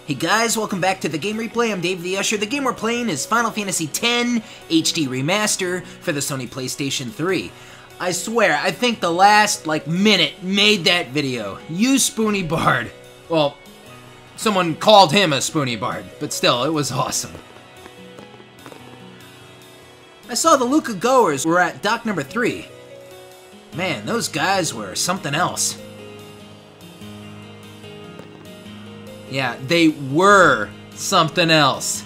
Hey guys, welcome back to the Game Replay. I'm DavetheUsher. The game we're playing is Final Fantasy X HD Remaster for the Sony PlayStation 3. I swear, I think the last, minute made that video. You Spoony Bard. Well, someone called him a Spoony Bard, but still, it was awesome. I saw the Luca goers were at dock number 3. Man, those guys were something else. Yeah, they were something else.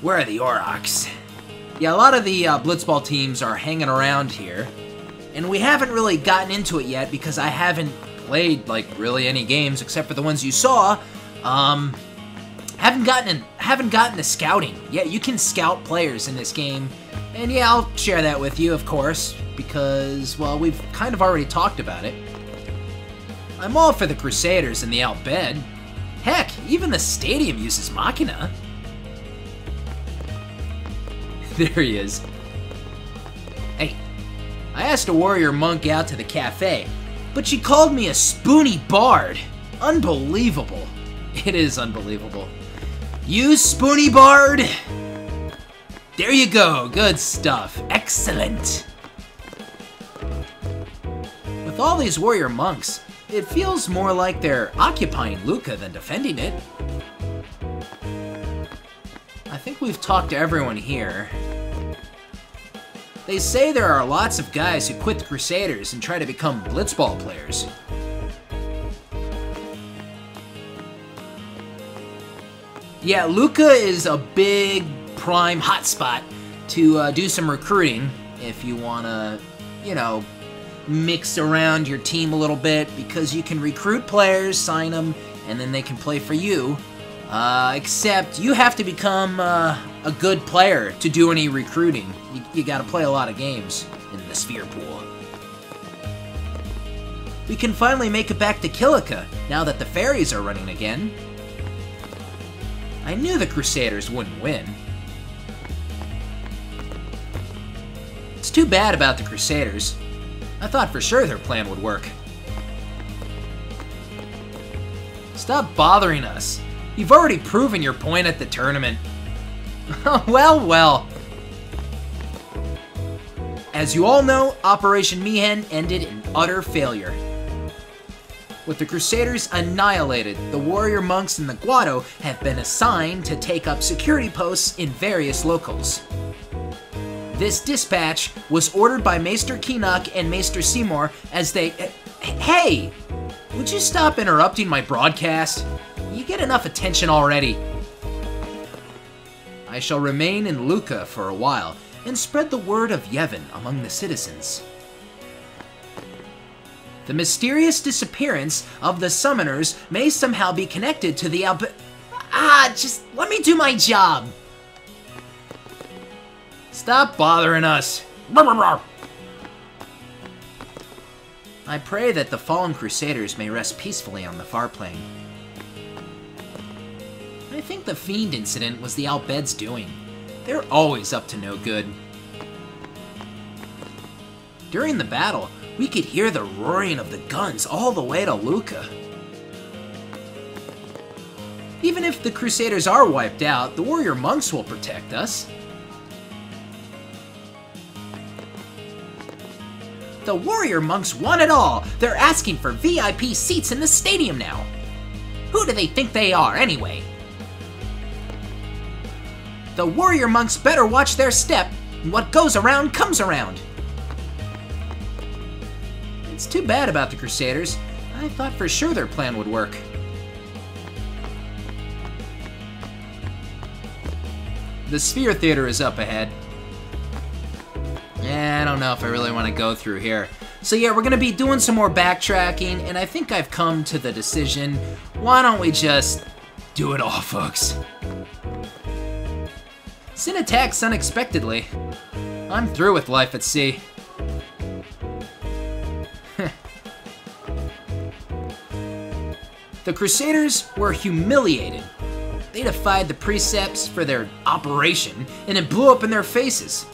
Where are the Aurochs? Yeah, a lot of the Blitzball teams are hanging around here. And we haven't really gotten into it yet because I haven't played, really any games except for the ones you saw. Haven't gotten to scouting. Yeah, you can scout players in this game. And yeah, I'll share that with you, of course, because, well, we've kind of already talked about it. I'm all for the Crusaders in the Al Bhed. Heck, even the stadium uses Machina. There he is. Hey, I asked a warrior monk out to the cafe, but she called me a Spoony Bard. Unbelievable. It is unbelievable. You Spoony Bard? There you go, good stuff. Excellent. With all these warrior monks, it feels more like they're occupying Luca than defending it. I think we've talked to everyone here. They say there are lots of guys who quit the Crusaders and try to become Blitzball players. Yeah, Luca is a big prime hotspot to do some recruiting if you wanna, mix around your team a little bit, because you can recruit players, sign them, and then they can play for you. Except you have to become a good player to do any recruiting. You gotta play a lot of games in the Sphere Pool. We can finally make it back to Kilika now that the ferries are running again. I knew the Crusaders wouldn't win. It's too bad about the Crusaders. I thought for sure their plan would work. Stop bothering us. You've already proven your point at the tournament. Well. As you all know, Operation Mi'ihen ended in utter failure. With the Crusaders annihilated, the warrior monks in the Guado have been assigned to take up security posts in various locales. This dispatch was ordered by Maester Keenock and Maester Seymour as they... Hey! Would you stop interrupting my broadcast? You get enough attention already. I shall remain in Luca for a while and spread the word of Yevon among the citizens. The mysterious disappearance of the summoners may somehow be connected to the just let me do my job. Stop bothering us. I pray that the fallen Crusaders may rest peacefully on the far plane. I think the Fiend incident was the Al Bhed's doing. They're always up to no good. During the battle, we could hear the roaring of the guns all the way to Luca. Even if the Crusaders are wiped out, the warrior monks will protect us. The warrior monks want it all. They're asking for VIP seats in the stadium now. Who do they think they are, anyway? The warrior monks better watch their step. What goes around comes around. It's too bad about the Crusaders. I thought for sure their plan would work. The Sphere Theater is up ahead. I don't know if I really want to go through here. So yeah, we're going to be doing some more backtracking, and I think I've come to the decision, why don't we just do it all, folks? Sin attacks unexpectedly. I'm through with life at sea. The Crusaders were humiliated. They defied the precepts for their operation, and it blew up in their faces.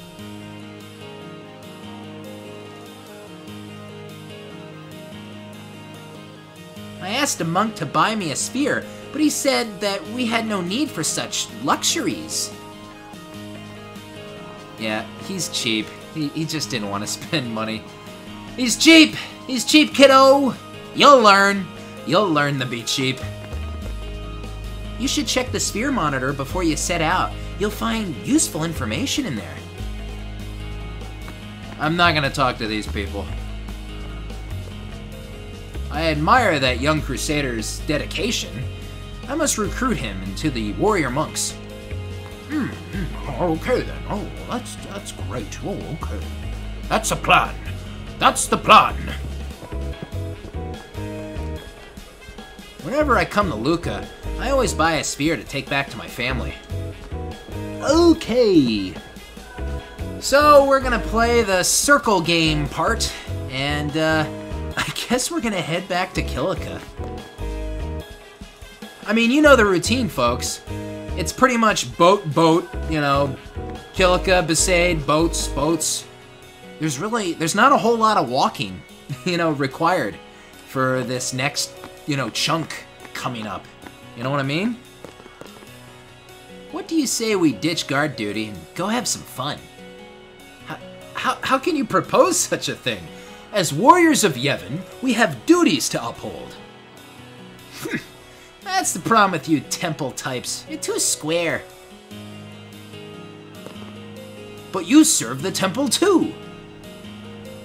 I asked a monk to buy me a sphere, but he said that we had no need for such luxuries. Yeah, he's cheap. He just didn't want to spend money. He's cheap! He's cheap, kiddo! You'll learn. You'll learn to be cheap. You should check the sphere monitor before you set out. You'll find useful information in there. I'm not gonna talk to these people. I admire that young crusader's dedication. I must recruit him into the warrior monks. Okay then. Oh, that's great. Oh, okay. That's a plan. That's the plan. Whenever I come to Luca, I always buy a sphere to take back to my family. Okay. So we're gonna play the circle game part, and I guess we're gonna head back to Kilika. I mean, you know the routine, folks. It's pretty much boat, you know, Kilika, Besaid, boats. There's not a whole lot of walking, you know, required for this next, you know, chunk coming up. You know what I mean? What do you say we ditch guard duty and go have some fun? How can you propose such a thing? As warriors of Yevon, we have duties to uphold. That's the problem with you temple types. You're too square. But you serve the temple too.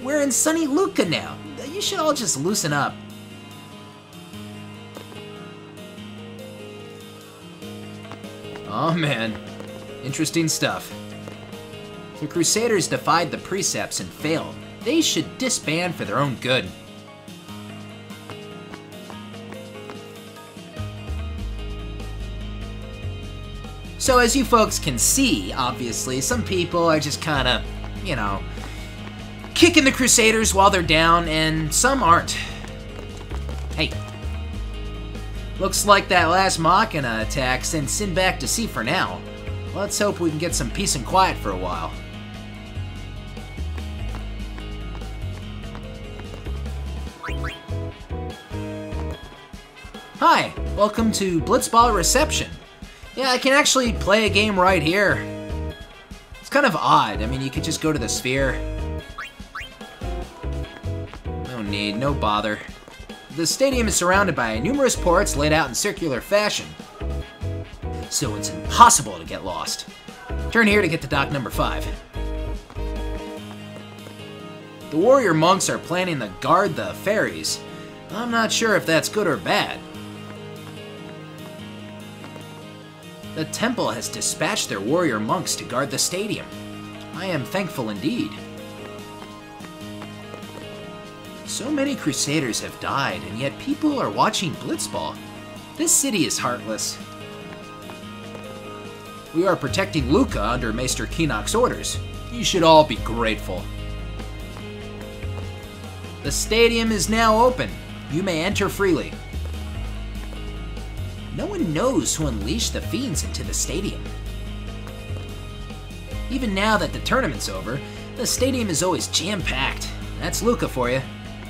We're in sunny Luca now. You should all just loosen up. Oh man, interesting stuff. The Crusaders defied the precepts and failed. They should disband for their own good. So as you folks can see, obviously, some people are just kind of, you know, kicking the Crusaders while they're down, and some aren't. Hey. Looks like that last Machina attack sent Sin back to sea for now. Let's hope we can get some peace and quiet for a while. Hi, welcome to Blitzball Reception. Yeah, I can actually play a game right here. It's kind of odd. I mean, you could just go to the sphere. No need, no bother. The stadium is surrounded by numerous ports laid out in circular fashion, so it's impossible to get lost. Turn here to get to dock number 5. The warrior monks are planning to guard the ferries. I'm not sure if that's good or bad. The temple has dispatched their warrior monks to guard the stadium. I am thankful indeed. So many Crusaders have died, and yet people are watching Blitzball. This city is heartless. We are protecting Luca under Maester Kinok's orders. You should all be grateful. The stadium is now open. You may enter freely. No one knows who unleashed the fiends into the stadium. Even now that the tournament's over, the stadium is always jam-packed. That's Luca for you.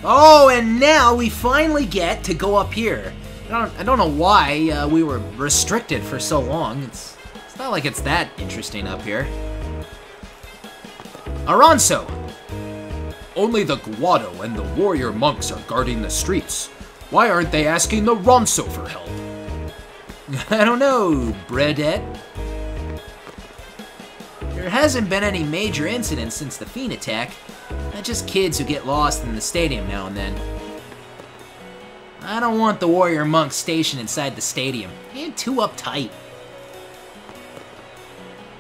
Oh, and now we finally get to go up here. I don't know why we were restricted for so long. It's not like it's that interesting up here. Aranso! Only the Guado and the warrior monks are guarding the streets. Why aren't they asking the Ronso for help? I don't know, Bredette. There hasn't been any major incidents since the Fiend attack. Just kids who get lost in the stadium now and then. I don't want the warrior monks stationed inside the stadium. They're too uptight.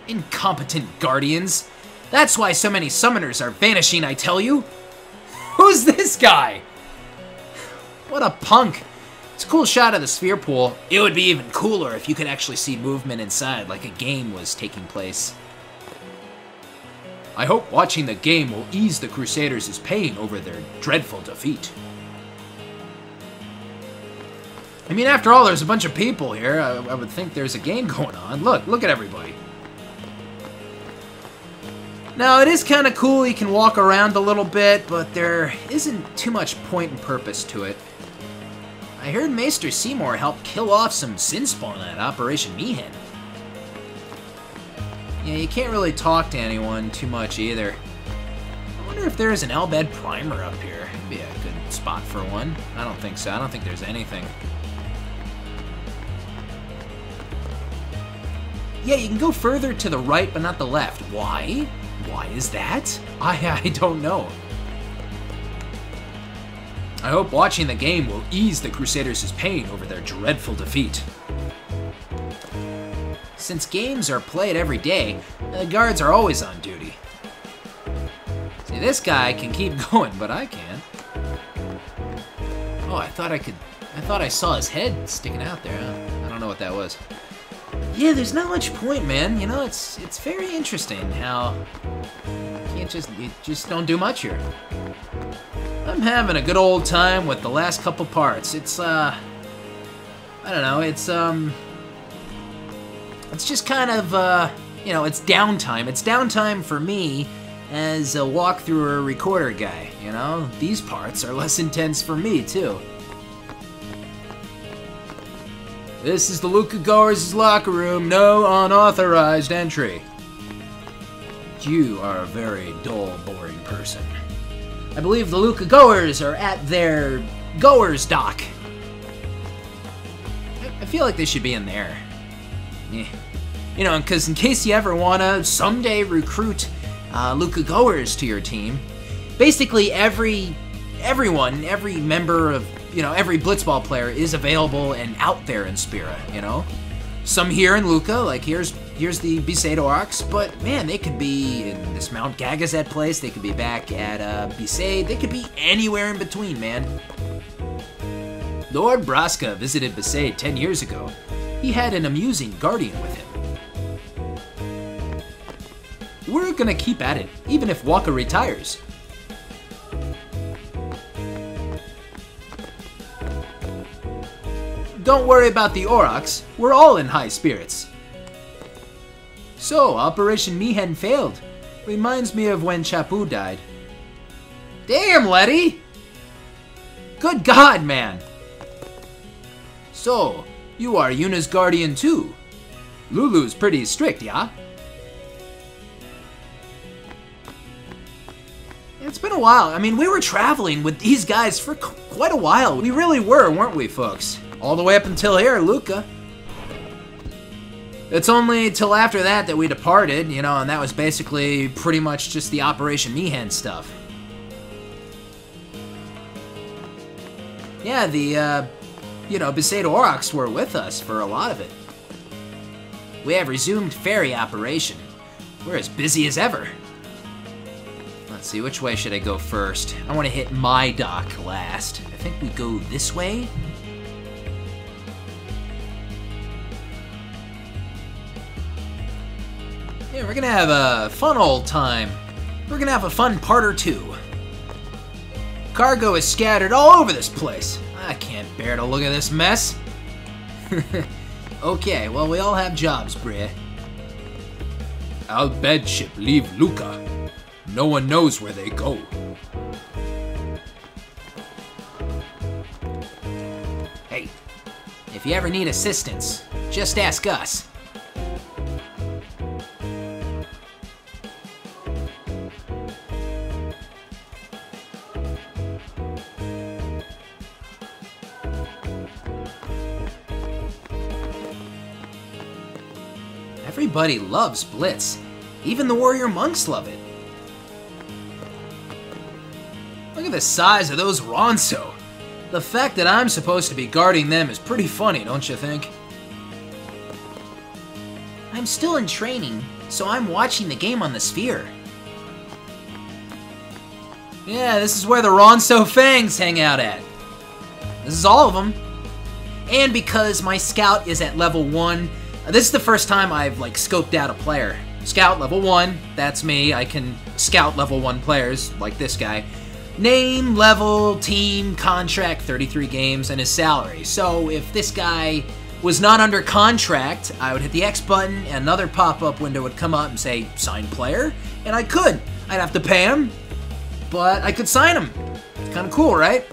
Incompetent guardians. That's why so many summoners are vanishing, I tell you. Who's this guy? What a punk. It's a cool shot of the sphere pool. It would be even cooler if you could actually see movement inside, like a game was taking place. I hope watching the game will ease the Crusaders' pain over their dreadful defeat. I mean, after all, there's a bunch of people here. I would think there's a game going on. Look at everybody. Now, it is kind of cool. You can walk around a little bit, but there isn't too much point and purpose to it. I heard Maester Seymour helped kill off some Sinspawn at Operation Mihen. Yeah, you can't really talk to anyone too much either. I wonder if there's an Albed Primer up here. It'd be a good spot for one. I don't think so. I don't think there's anything. Yeah, you can go further to the right, but not the left. Why? Why is that? I don't know. I hope watching the game will ease the Crusaders' pain over their dreadful defeat. Since games are played every day, the guards are always on duty. See, this guy can keep going, but I can't. Oh, I thought I saw his head sticking out there. I don't know what that was. Yeah, there's not much point, man. You know, it's very interesting how you just don't do much here. I'm having a good old time with the last couple parts. It's I don't know, it's just kind of you know, it's downtime. It's downtime for me as a walkthrough or recorder guy, you know? These parts are less intense for me too. This is the Luca Goers' locker room. No unauthorized entry. You are a very dull, boring person. I believe the Luca Goers are at their Goers dock. I feel like they should be in there. Yeah. You know, because in case you ever want to someday recruit Luca Goers to your team, basically every member of, you know, every Blitzball player is available and out there in Spira, you know? Some here in Luca, like here's the Besaid Orcs, but man, they could be in this Mount Gagazet place, they could be back at Besaid, they could be anywhere in between, man. Lord Braska visited Besaid 10 years ago. He had an amusing guardian with him. We're gonna keep at it, even if Waka retires. Don't worry about the Aurochs, we're all in high spirits. So, Operation Mihen failed. Reminds me of when Chapu died. Damn, Letty! Good God, man! So, you are Yuna's guardian too. Lulu's pretty strict, yeah? It's been a while. I mean, we were traveling with these guys for quite a while. We really were, weren't we, folks? All the way up until here, Luca. It's only till after that we departed, you know, and that was basically pretty much just the Operation Mihen stuff. Yeah, the, you know, Besaid Aurochs were with us for a lot of it. We have resumed ferry operation. We're as busy as ever. Let's see, which way should I go first? I want to hit my dock last. I think we go this way. Yeah, we're gonna have a fun old time. We're gonna have a fun part or two. Cargo is scattered all over this place. I can't bear to look at this mess. Okay, well, we all have jobs, Bria. I'll bedship leave Luca. No one knows where they go. Hey, if you ever need assistance, just ask us. Everybody loves Blitz. Even the warrior monks love it. Look at the size of those Ronso. The fact that I'm supposed to be guarding them is pretty funny, don't you think? I'm still in training, so I'm watching the game on the Sphere. Yeah, this is where the Ronso Fangs hang out at. This is all of them. And because my scout is at level 1, this is the first time I've, like, scoped out a player. Scout level 1, that's me. I can scout level 1 players, like this guy. Name, level, team, contract, 33 games, and his salary. So if this guy was not under contract, I would hit the X button, and another pop-up window would come up and say, sign player, and I could. I'd have to pay him, but I could sign him. It's kind of cool, right?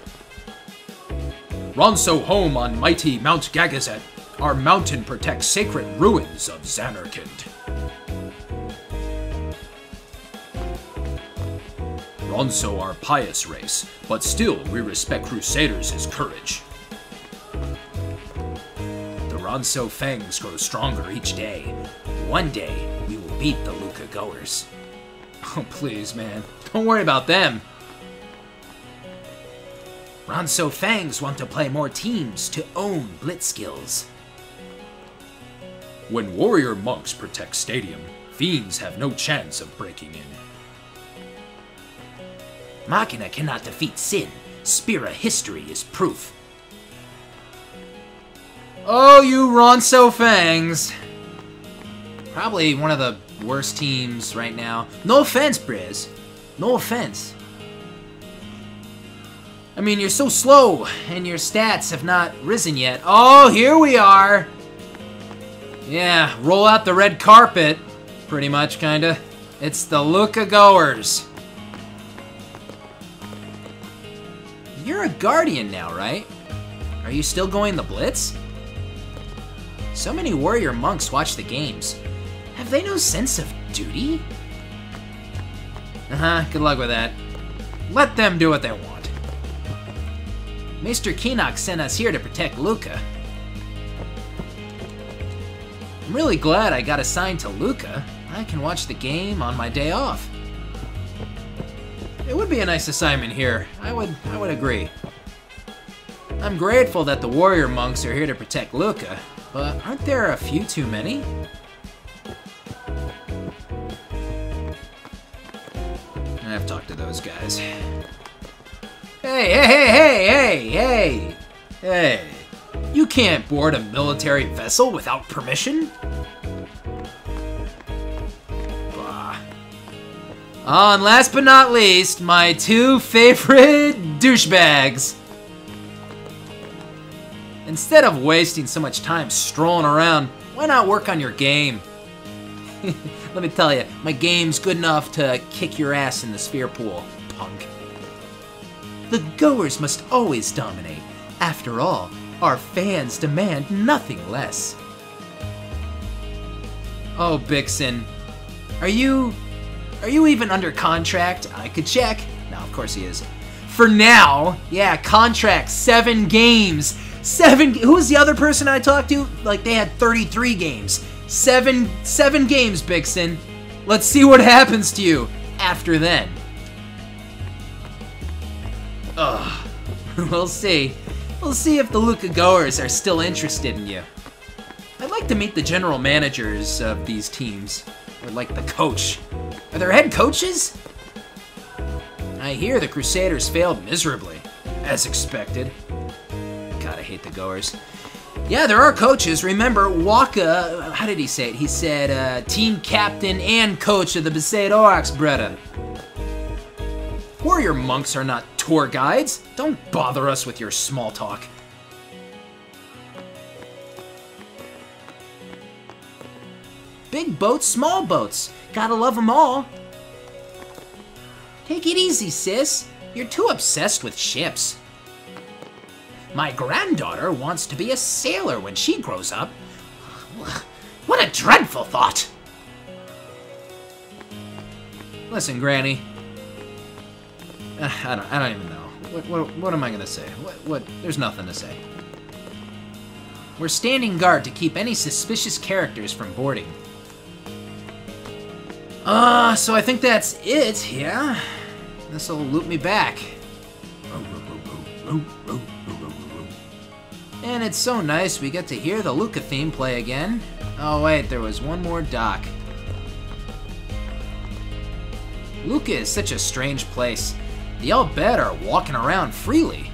Ronso home on mighty Mount Gagazet. Our mountain protects sacred ruins of Zanarkand. Ronso our pious race, but still we respect Crusaders' courage. The Ronso fangs grow stronger each day. One day, we will beat the Luca goers. Oh, please, man. Don't worry about them. Ronso fangs want to play more teams to own blitz skills. When warrior monks protect stadium, fiends have no chance of breaking in. Machina cannot defeat sin. Spira history is proof. Oh, you Ronso fangs. Probably one of the worst teams right now. No offense, Briz. No offense. I mean, you're so slow, and your stats have not risen yet. Oh, here we are. Yeah, roll out the red carpet. Pretty much, kinda. It's the Luca goers. You're a guardian now, right? Are you still going the blitz? So many warrior monks watch the games. Have they no sense of duty? Good luck with that. Let them do what they want. Maester Kinok sent us here to protect Luca. I'm really glad I got assigned to Luca. I can watch the game on my day off. It would be a nice assignment here. I would agree. I'm grateful that the warrior monks are here to protect Luca, but aren't there a few too many? I've talked to those guys. Hey! You can't board a military vessel without permission? Bah. Oh, and last but not least, my two favorite douchebags. Instead of wasting so much time strolling around, why not work on your game? Let me tell you, my game's good enough to kick your ass in the sphere pool, punk. The goers must always dominate. After all, our fans demand nothing less. Oh, Bixen. Are you even under contract? I could check. No, of course he is. For now, yeah, contract, 7 games. Who was the other person I talked to? Like, they had 33 games. 7 games, Bixen. Let's see what happens to you after then. Ugh. We'll see. We'll see if the Luca goers are still interested in you. I'd like to meet the general managers of these teams. Or like the coach. Are there head coaches? I hear the Crusaders failed miserably. As expected. God, I hate the goers. Yeah, there are coaches. Remember, Waka, how did he say it? He said, team captain and coach of the Besaid Aurochs, Bretta. Warrior monks are not tour guides. Don't bother us with your small talk. Big boats, small boats. Gotta love them all. Take it easy, sis. You're too obsessed with ships. My granddaughter wants to be a sailor when she grows up. What a dreadful thought! Listen, Granny. I don't even know. What am I gonna say? There's nothing to say. We're standing guard to keep any suspicious characters from boarding. So I think that's it, yeah? This'll loop me back. And it's so nice we get to hear the Luca theme play again. Oh wait, there was one more dock. Luca is such a strange place. The Al Bhed are walking around freely.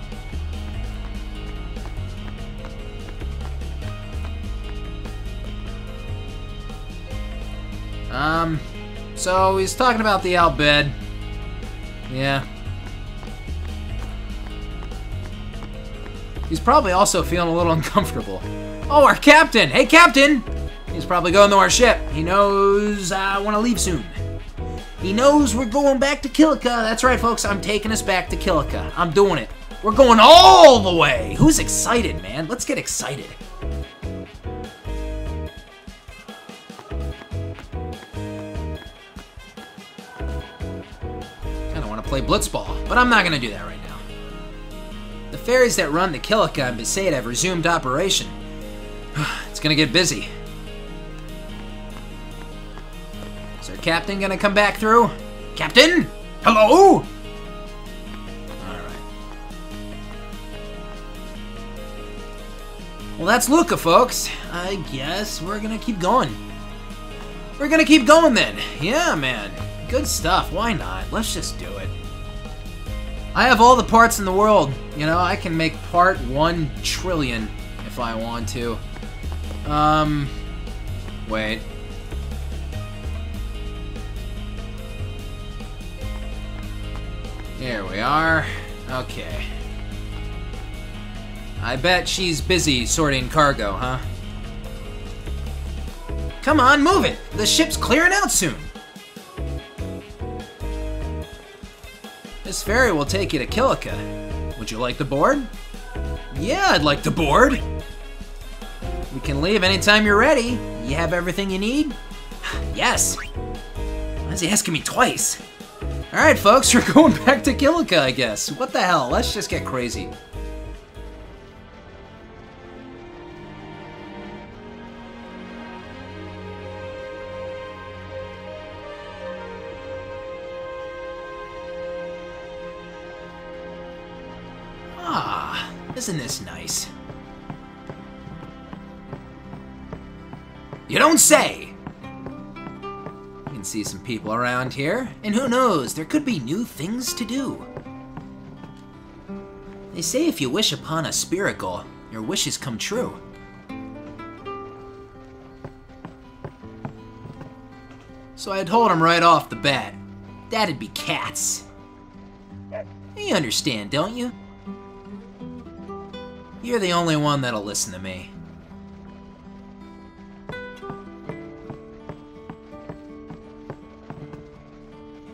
So he's talking about the Al Bhed. Yeah. He's probably also feeling a little uncomfortable. Oh, our captain! Hey, captain! He's probably going to our ship. He knows I want to leave soon. He knows we're going back to Kilika. That's right, folks. I'm taking us back to Kilika. I'm doing it. We're going all the way. Who's excited, man? Let's get excited. Kinda wanna play Blitzball, but I'm not gonna do that right now. The ferries that run the Kilika and Besaid have resumed operation. It's gonna get busy. Is our captain gonna come back through? Captain? Hello? Alright. Well, that's Luca, folks. I guess we're gonna keep going. We're gonna keep going then. Yeah, man. Good stuff. Why not? Let's just do it. I have all the parts in the world. You know, I can make part 1 trillion if I want to. Wait. Here we are. Okay. I bet she's busy sorting cargo, huh? Come on, move it! The ship's clearing out soon! This ferry will take you to Kilika. Would you like to board? Yeah, I'd like to board! We can leave anytime you're ready. You have everything you need? Yes! Why is he asking me twice? Alright, folks, we're going back to Kilika, I guess. What the hell? Let's just get crazy. Ah, isn't this nice? You don't say! You can see some people around here, and who knows, there could be new things to do. They say if you wish upon a spirit goal, your wishes come true. So I told him right off the bat, that'd be cats. You understand, don't you? You're the only one that'll listen to me.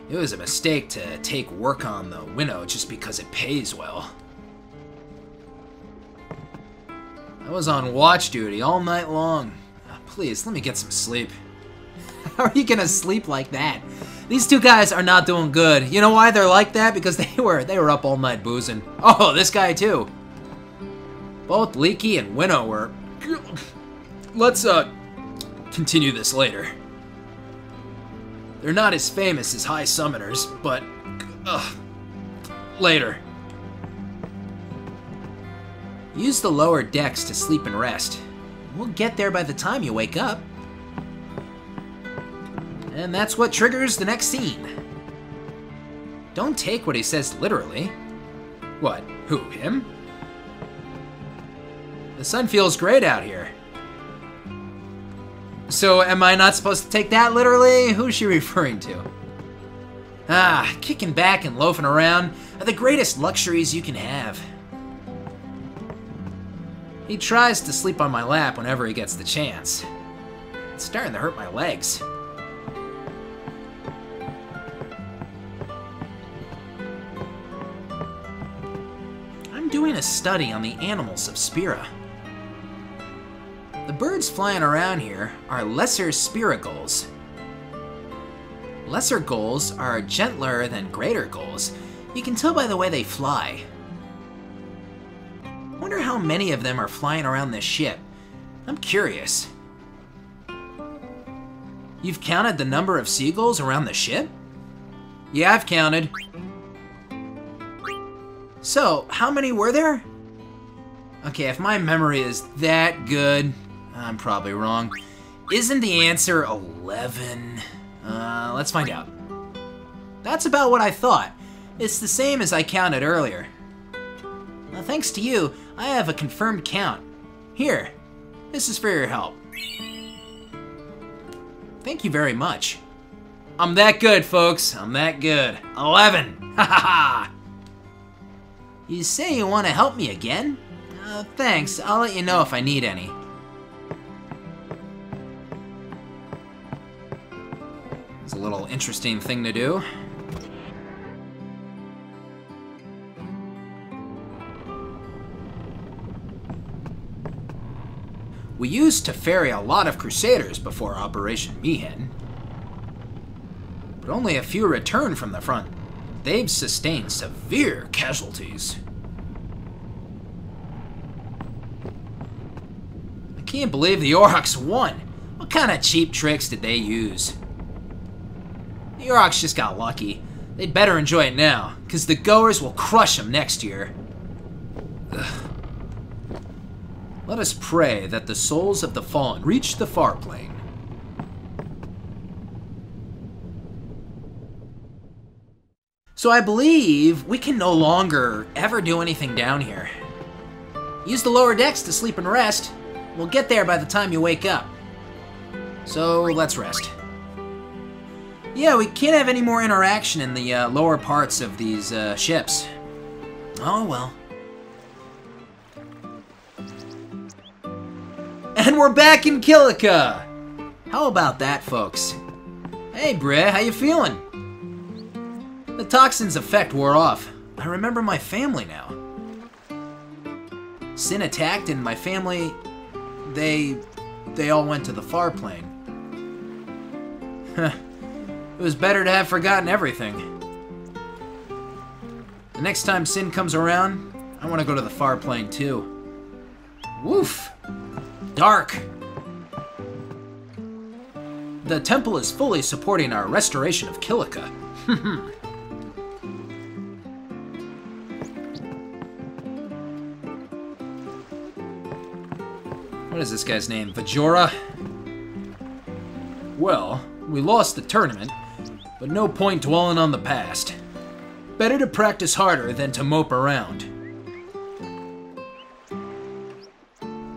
It was a mistake to take work on the winnow just because it pays well. I was on watch duty all night long. Please, let me get some sleep. How are you gonna sleep like that? These two guys are not doing good. You know why they're like that? Because they were up all night boozing. Oh, this guy too. Both Leaky and Winnow were... Let's, continue this later. They're not as famous as High Summoners, but... later. Use the lower decks to sleep and rest. We'll get there by the time you wake up. And that's what triggers the next scene. Don't take what he says literally. What? Who? Him? The sun feels great out here. So am I not supposed to take that literally? Who's she referring to? Ah, kicking back and loafing around are the greatest luxuries you can have. He tries to sleep on my lap whenever he gets the chance. It's starting to hurt my legs. I'm doing a study on the animals of Spira. The birds flying around here are lesser spiragulls. Lesser gulls are gentler than greater gulls. You can tell by the way they fly. I wonder how many of them are flying around this ship. I'm curious. You've counted the number of seagulls around the ship? Yeah, I've counted. So, how many were there? Okay, if my memory is that good, I'm probably wrong. Isn't the answer 11? Let's find out. That's about what I thought. It's the same as I counted earlier. Well, thanks to you, I have a confirmed count. Here, this is for your help. Thank you very much. I'm that good, folks. I'm that good. 11! Ha ha ha! You say you want to help me again? Thanks. I'll let you know if I need any. It's a little interesting thing to do. we used to ferry a lot of Crusaders before Operation Mihen. But only a few returned from the front. They've sustained severe casualties. I can't believe the Aurochs won. What kind of cheap tricks did they use? The Aurochs just got lucky. They'd better enjoy it now, because the Goers will crush them next year. Ugh. Let us pray that the souls of the fallen reach the far plane. So I believe we can no longer ever do anything down here. Use the lower decks to sleep and rest. We'll get there by the time you wake up. So let's rest. Yeah, we can't have any more interaction in the lower parts of these ships. Oh well. And we're back in Kilika! How about that, folks? Hey, Brea, how you feeling? The toxin's effect wore off. I remember my family now. Sin attacked and my family, they all went to the far plane. It was better to have forgotten everything. The next time Sin comes around, I want to go to the far plane too. Woof! Dark! The temple is fully supporting our restoration of Kilika. What is this guy's name? Vajora? Well, we lost the tournament, but no point dwelling on the past. Better to practice harder than to mope around.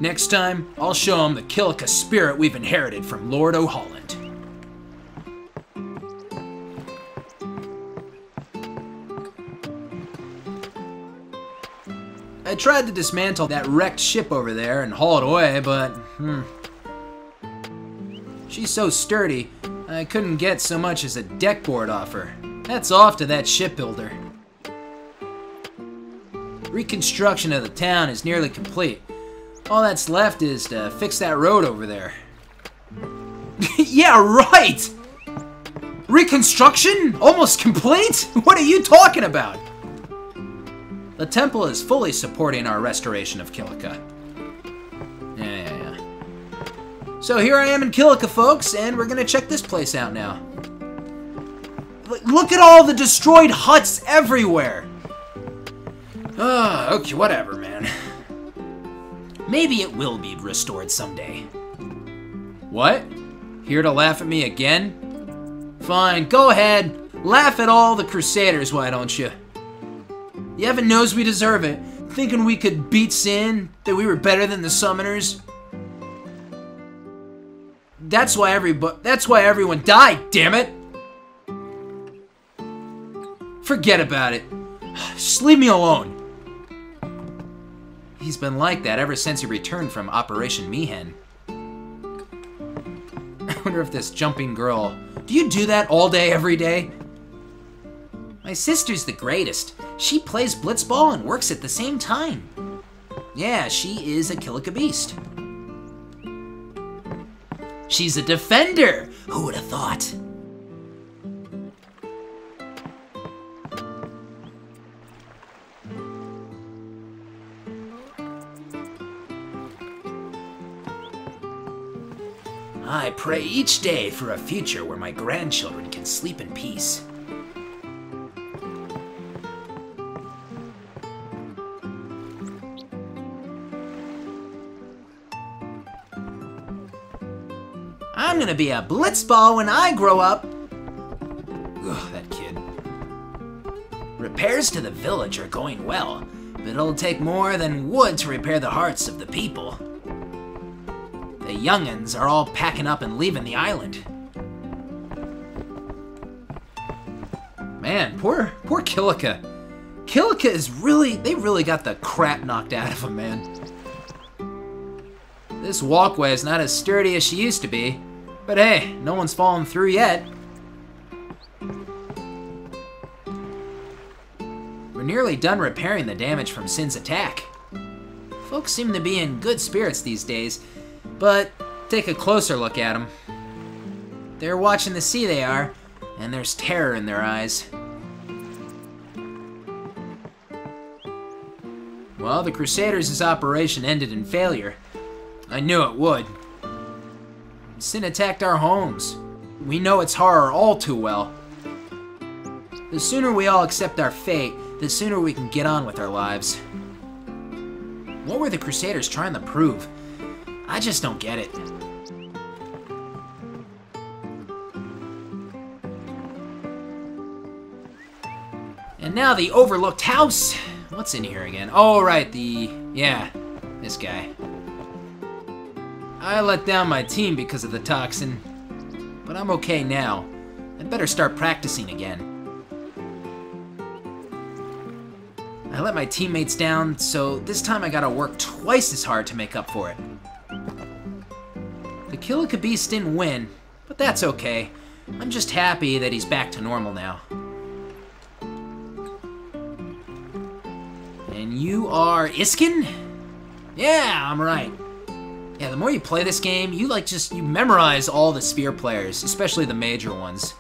Next time, I'll show him the Kilika spirit we've inherited from Lord O'Holland. I tried to dismantle that wrecked ship over there and haul it away, but, she's so sturdy, I couldn't get so much as a deck board off her. Hats off to that shipbuilder. Reconstruction of the town is nearly complete. All that's left is to fix that road over there. Yeah, right! Reconstruction? Almost complete? What are you talking about? The temple is fully supporting our restoration of Kilika. Yeah. So here I am in Kilika, folks, and we're gonna check this place out now. Look at all the destroyed huts everywhere! Okay, whatever, man. Maybe it will be restored someday. What? Here to laugh at me again? Fine, go ahead. Laugh at all the Crusaders, why don't you? Yevon knows we deserve it, thinking we could beat Sin, that we were better than the Summoners. That's why everyone died, damn it! Forget about it. Just leave me alone. He's been like that ever since he returned from Operation Mihen. I wonder if this jumping girl... Do you do that all day, every day? My sister's the greatest. She plays Blitzball and works at the same time. Yeah, she is a Kilika beast. She's a defender! Who would have thought? I pray each day for a future where my grandchildren can sleep in peace. I'm gonna be a Blitzball when I grow up. Ugh, that kid. Repairs to the village are going well, but it'll take more than wood to repair the hearts of the people. The young'uns are all packing up and leaving the island. Man, poor Kilika. Kilika is they really got the crap knocked out of them, man. This walkway is not as sturdy as she used to be, but hey, no one's fallen through yet. We're nearly done repairing the damage from Sin's attack. Folks seem to be in good spirits these days. But take a closer look at them. They're watching the sea, they are, and there's terror in their eyes. Well, the Crusaders' operation ended in failure. I knew it would. Sin attacked our homes. We know its horror all too well. The sooner we all accept our fate, the sooner we can get on with our lives. What were the Crusaders trying to prove? I just don't get it. And now the overlooked house. What's in here again? Oh, right, yeah, this guy. I let down my team because of the toxin, but I'm okay now. I'd better start practicing again. I let my teammates down, so this time I gotta work twice as hard to make up for it. The Kilika Beast didn't win, but that's okay. I'm just happy that he's back to normal now. And you are Iskin? Yeah, I'm right. Yeah, the more you play this game, you memorize all the sphere players, especially the major ones.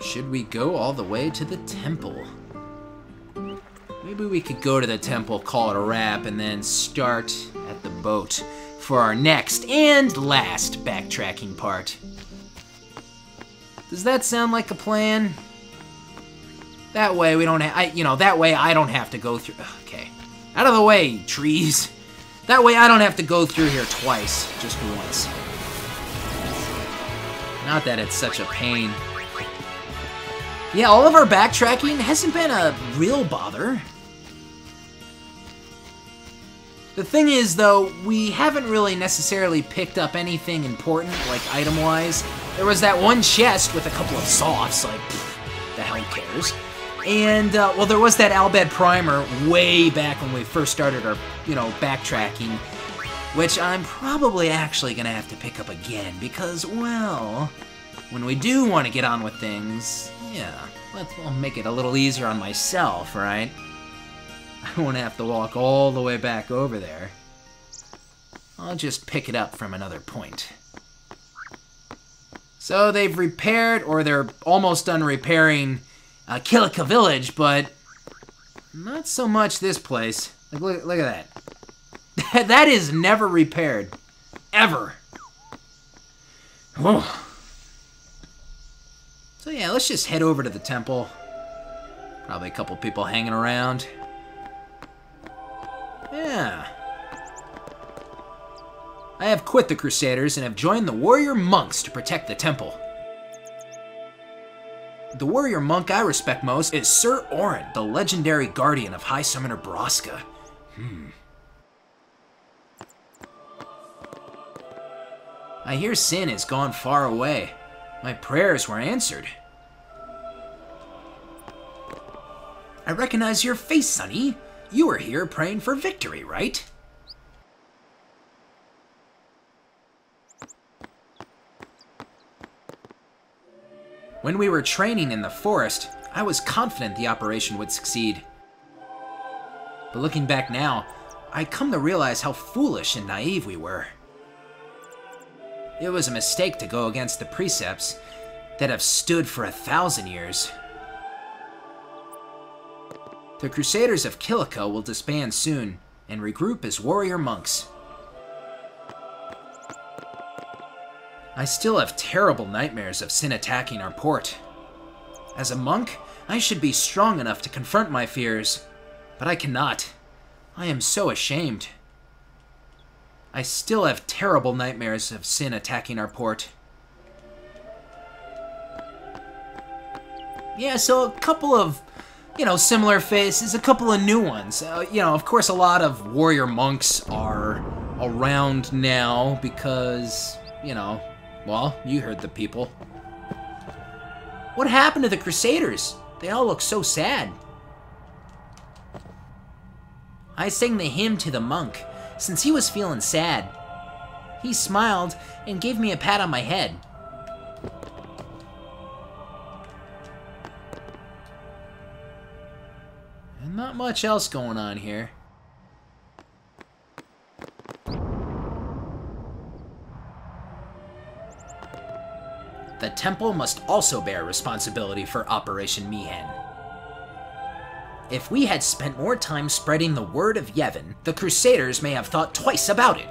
Should we go all the way to the temple? Maybe we could go to the temple, call it a wrap, and then start at the boat for our next and last backtracking part. Does that sound like a plan? That way we don't that way I don't have to go through. Okay. Out of the way, trees. That way I don't have to go through here twice, just once. Not that it's such a pain. Yeah, all of our backtracking hasn't been a real bother. The thing is, though, we haven't really necessarily picked up anything important, like item-wise. There was that one chest with a couple of softs, like, pfft, the hell cares? And, well, there was that Albed Primer way back when we first started our, backtracking, which I'm probably actually gonna have to pick up again, because, well, when we do want to get on with things, yeah, I'll make it a little easier on myself, right? I won't have to walk all the way back over there. I'll just pick it up from another point. So they've repaired, or they're almost done repairing, Kilika Village, but not so much this place. Like, look at that. That is never repaired. Ever. Whoa. So yeah, let's just head over to the temple. Probably a couple people hanging around. Yeah. I have quit the Crusaders and have joined the warrior monks to protect the temple. The warrior monk I respect most is Sir Orin, the legendary guardian of High Summoner Braska. I hear Sin has gone far away. My prayers were answered. I recognize your face, Sonny. You were here praying for victory, right? When we were training in the forest, I was confident the operation would succeed. But looking back now, I come to realize how foolish and naive we were. It was a mistake to go against the precepts that have stood for 1,000 years. The Crusaders of Kilika will disband soon and regroup as warrior monks. I still have terrible nightmares of Sin attacking our port. As a monk, I should be strong enough to confront my fears, but I cannot. I am so ashamed. I still have terrible nightmares of Sin attacking our port. Yeah, so a couple of, similar faces, a couple of new ones. Of course, a lot of warrior monks are around now because, well, you heard the people. What happened to the Crusaders? They all look so sad. I sang the hymn to the monk, since he was feeling sad. He smiled and gave me a pat on my head. And not much else going on here. the temple must also bear responsibility for Operation Mi'ihen. If we had spent more time spreading the word of Yevon, the Crusaders may have thought twice about it.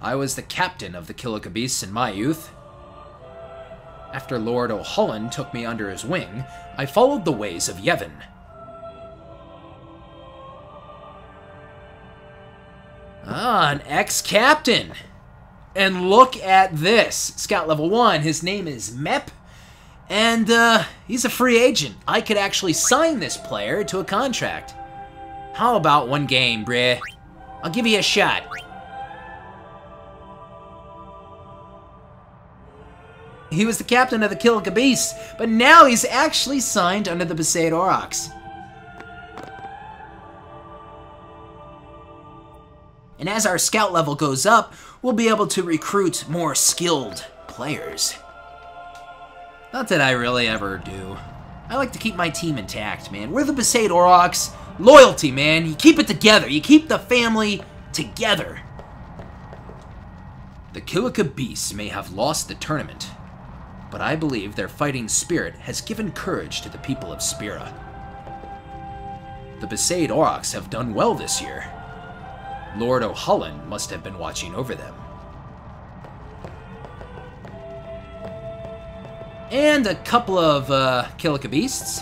I was the captain of the Kilika Beasts in my youth. After Lord O'Holland took me under his wing, I followed the ways of Yevon. Ah, an ex-captain! And look at this! Scout level 1, his name is Mep, and he's a free agent. I could actually sign this player to a contract. How about one game, bruh? I'll give you a shot. He was the captain of the Kilika Beasts, but now he's actually signed under the Besaid Aurochs. And as our scout level goes up, we'll be able to recruit more skilled players. Not that I really ever do. I like to keep my team intact, man. We're the Besaid Aurochs. Loyalty, man. You keep it together. You keep the family together. The Kilika Beasts may have lost the tournament, but I believe their fighting spirit has given courage to the people of Spira. The Besaid Aurochs have done well this year. Lord O'Holland must have been watching over them. And a couple of Kilika Beasts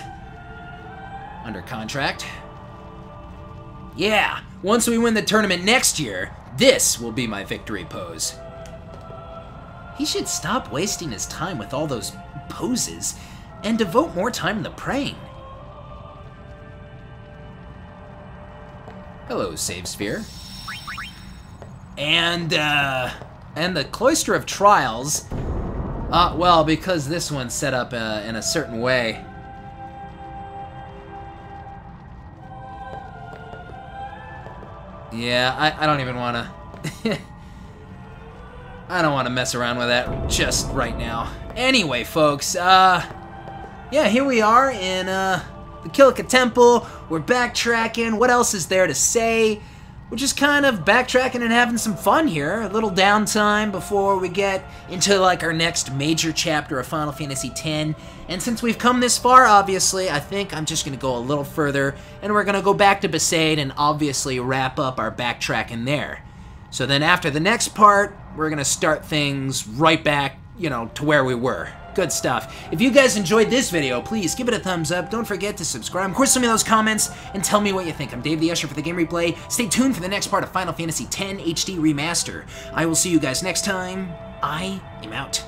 under contract. Yeah, once we win the tournament next year, this will be my victory pose. He should stop wasting his time with all those poses and devote more time to praying. Hello, Save Sphere. And the Cloister of Trials, well, because this one's set up in a certain way. Yeah, I don't even want to... I don't want to mess around with that just right now. Anyway, folks, yeah, here we are in the Kilika Temple. We're backtracking. What else is there to say? We're just kind of backtracking and having some fun here. A little downtime before we get into like our next major chapter of Final Fantasy X. And since we've come this far, obviously, I think I'm just going to go a little further. And we're going to go back to Besaid and obviously wrap up our backtracking there. So then after the next part, we're going to start things right back, you know, to where we were. Good stuff. If you guys enjoyed this video, please give it a thumbs up. Don't forget to subscribe. Of course, send me those comments and tell me what you think. I'm DavetheUsher for the Game Replay. Stay tuned for the next part of Final Fantasy X HD Remaster. I will see you guys next time. I am out.